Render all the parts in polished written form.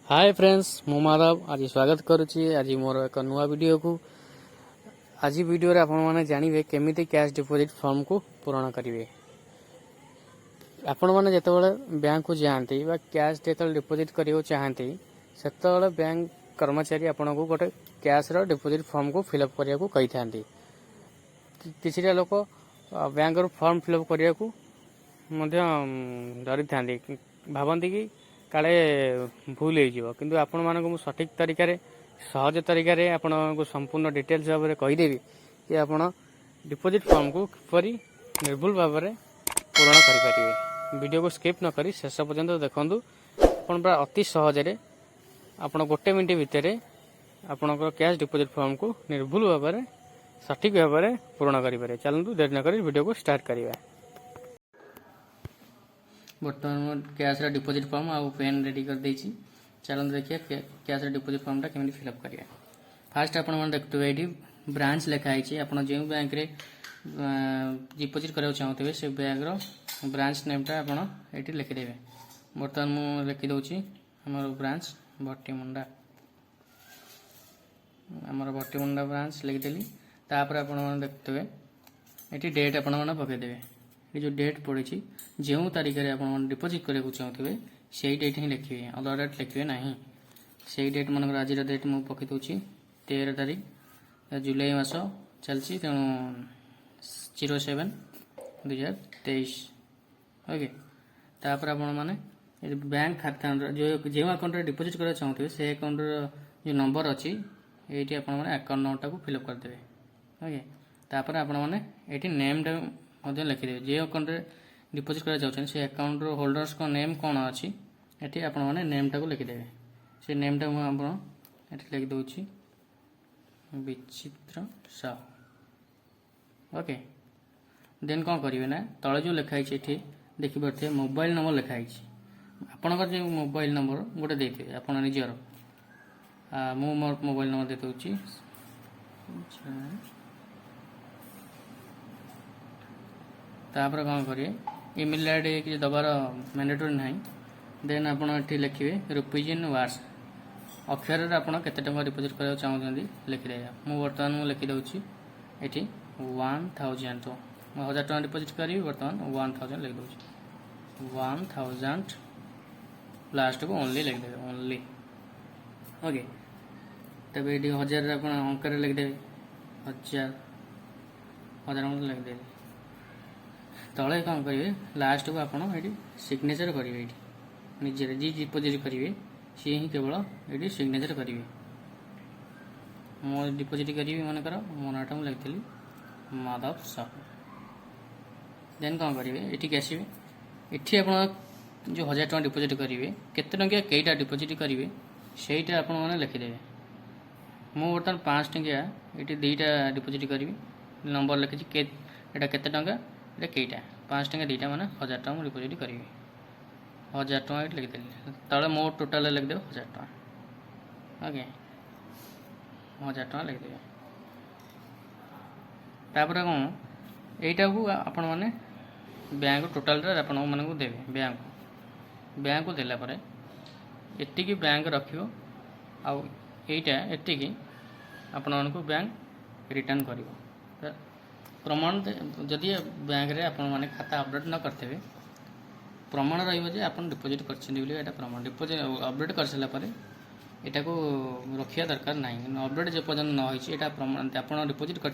Hi friends मु माधव आज स्वागत करुच्ची आज मोर एक नुआ वीडियो को। आज वीडियो रे आपण माने जानिबे केमिति कैश डिपॉजिट फॉर्म को पूरण करिवे। आपण माने जेतेबेले बैंक को जाआंती बा कैश जेतेबेले डिपॉजिट करियो चाहंती सेतेबेले बैंक कर्मचारी आपण को गोटे कैश रो डिपॉजिट फॉर्म को फिलअप करिया को कहि थांती। किछिटा लोक बैंक रो फॉर्म फिलअप करिया को मध्य डरी थांती, भाबंती कि काले भूल हो किंतु आपण मानक मु सठिक तरीका रे सहज तरीका रे आपण को संपूर्ण डिटेल्स भाव में कहीदेवी कि आपण डिपॉजिट फॉर्म को किपरि निर्भुल भाव में पूरण करें। वीडियो को स्किप न करी शेष पर्यंत देखंतु। आपण पूरा अति सहज रे आपण गोटे मिनिट भितर आपण कैश डिपॉजिट फॉर्म को निर्भुल भाव में सठिक भाव में पूरण करें। चलतु देरी न करी वीडियो को स्टार्ट करिया। बर्तमान कैश डिपॉजिट फॉर्म आउ पेन रेडी कर देछि। चलो देखिए कैश डिपॉजिट फॉर्म टा केमिति फिलअप करिया। फास्ट आपण मन देखतबे एठी ब्रांच लिखा आइछि। आपण जे बैंक रे डिपॉजिट करबा चाहतबे से बैंक रो ब्रांच नेम टा आपण एठी लिखि देबे। बर्तमान मु लिखि दोछि हमर ब्रांच भट्टीमुंडा, हमर भट्टीमुंडा ब्रांच लिखि देली। तापर आपण मन देखतबे एठी डेट आपण मन पके देबे। ये जो डेट पड़ी जो तारीख में आप डिपॉजिट करने चाहते से डेट ही लिखे, अदर डेट लिखे ना। से डेट मन आज डेट मुझे पकई दूसरी 13 तारीख जुलाई मास चलती, तेणु 07/2023। ओके तापर आपण मैंने बैंक खाता जो अकाउंट डिपॉजिट करना चाहते से अकाउंट जो नंबर अच्छी ये अकाउंट नंबर को फिलअप करदे। ओके तापर आपण मैंने ये नेम टा लिखिदेवे। जे अकाउंट डिपॉजिट करना चाहते से अकाउंट होल्डर्स को नेम कौन अच्छी ये आपण मैंने नेम टा को लिखिदेवे। से नेम टा मुझे लिखि दूसरी विचित्र साहू। ओके देन कौन करेंगे ना तले जो लिखाई ये देखिपे मोबाइल नंबर लिखाई आपंकर जो मोबाइल नंबर गोटे देते आप निजर मो मोबाइल नंबर दे दूसरी। तापर कौन करेंगे इमेल आईडी कि दबार मैंडेटरी ना। देन आप लिखे रुपीज इन वाट्स अक्षर आपड़ केते टका डिपॉजिट करने चाहते लिखिदे। मुझे बर्तमान मुझे लिखि दूसरी ये 1000 तो 1000 टका डिपॉजिट करी। बर्तमान 1000 लिख दूसरी 1000 लास्ट को ओनली लिखिदे ओनली। ओके तब ये 1000 आप अंक लिखिदेवे 1000 लिखिदे। तले कौन करेंगे लास्ट को आप सिग्नेचर करेंगे निजे जी डिपॉजिट करेंगे सी ही केवल ये सिग्नेचर करेंगे। मो डिपॉजिट करी मनकर मो नाटा मुझे लिखी माधव साहू। देन कौन करेंगे ये आसवे ये आप जो 1000 टका डिपॉजिट करेंगे केते टंकिया कईटा डिपॉजिट करेंगे सहीटा आप लिखिदेवे। मु बर्तमान 5 टंकिया ये 2टा डिपॉजिट करी नंबर लिखी केटा केते टंका ये कईटा 5 टंका 2टा माने 1000 टका मुझे डिपॉजिट करी 1000 टका ये लिखिदेली। तले मो टोटाल लिखिदेव 1000 टका। ओके 1000 टका लिखिदेवे। तापर कौन यहीटा को आपण मैंने बैंक टोटाल आपण मानक देवे। बैंक को देला परे एतिकी बैंक रखियो आउ एटा एतिकी आपण मानक बैंक रिटर्न करिवो। प्रमाण जदि बैंक रे आपण माने खाता अपडेट न करते प्रमाण रही आप डिपॉजिट कर प्रमाण डिपॉजिट अपडेट कर सारा पर यहाँ को रखा दरकार ना। अपडेट जो पर्यटन न होता प्रमाण आप डिपॉजिट कर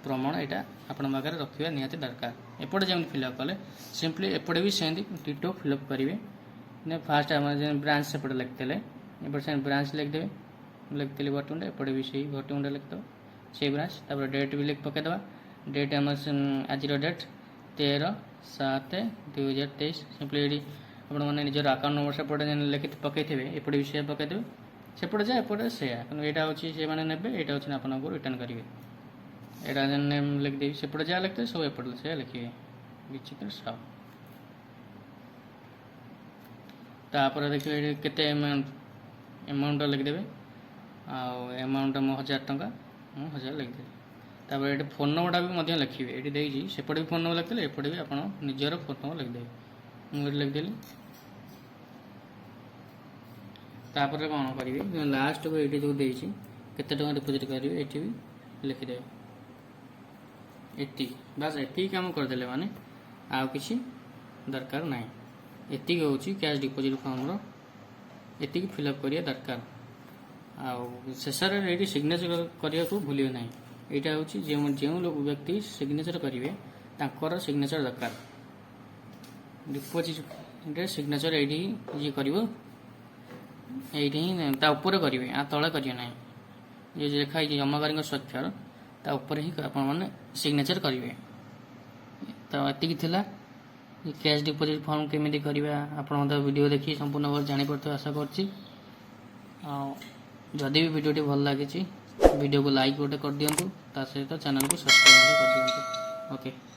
प्रमाण यहाँ आपण पाखे रखा निहाती दरकार। एपटे जमी फिलअप कले सिंपली एपटे भी सेमती टिटो फिलअप करेंगे। फास्ट आम ब्रांच सेपटे लिखते एपटे से ब्रांच लिखिदेवे लिखते भट्टीमुंडा एपटे भी से भट्टीमुंडा लिखिदेव से ब्रांच। तापर डेट भी लिख पकईदे डेट आम आज डेट 13/7/2023 सिंपली ये आपने निजर अकाउंट नंबर सेपटे लिखि पकई थे एपटे भी से पकईदेवे सेपटे जाए एपटे से यहाँ हूँ से मैंने ने यहाँ हूँ आपको रिटर्न करेंगे। यहाँ नेम लिखिदेवी सेपटे जहाँ लिखते सब एपटे से लिखे विचित्र साहू। तापर देखिए केते अमाउंट लिखिदेवे आमाउंट मो 1000 टका मु 1000 लिखिदेवी। तापर ये फोन नंबर भी लिखे ये सेपटे भी फोन नंबर लिखते एपटे भी आप निजर फोन नंबर लिखिदेवे। मुझे लिखिदेली तापर कौन करेंगे लास्ट को ये जो देती केते टଙ୍କା डिपोजिट करेंगे ये भी लिखिदेवे एति बस एति काम करदे माने आउ किसी दरकार ना एति हूँ कैश डिपोजिट फॉर्म एति फिलअप करिया दरकार शेष ये सिग्नेचर करने को भूलिए ना यहाँ हूँ जो लोग व्यक्ति सिग्नेचर करेंगे तांकर सिग्नेचर दरकार डिपोजिट सिग्नेचर ये कर ऊपर करेंगे आ तले करेंगे ना ये लिखाई जमाकारी स्वाक्षर ता ऊपर ही आप सिग्नेचर करेंगे तो ये कैश डिपोजिट फॉर्म केमी करवा आप वीडियो देखिए संपूर्ण भाव जापर आशा करछि जदि भी वीडियो भल लगी वीडियो को लाइक गोटे कर दिंतु ता सहित चैनल को सब्सक्राइब कर दिंतु ओके।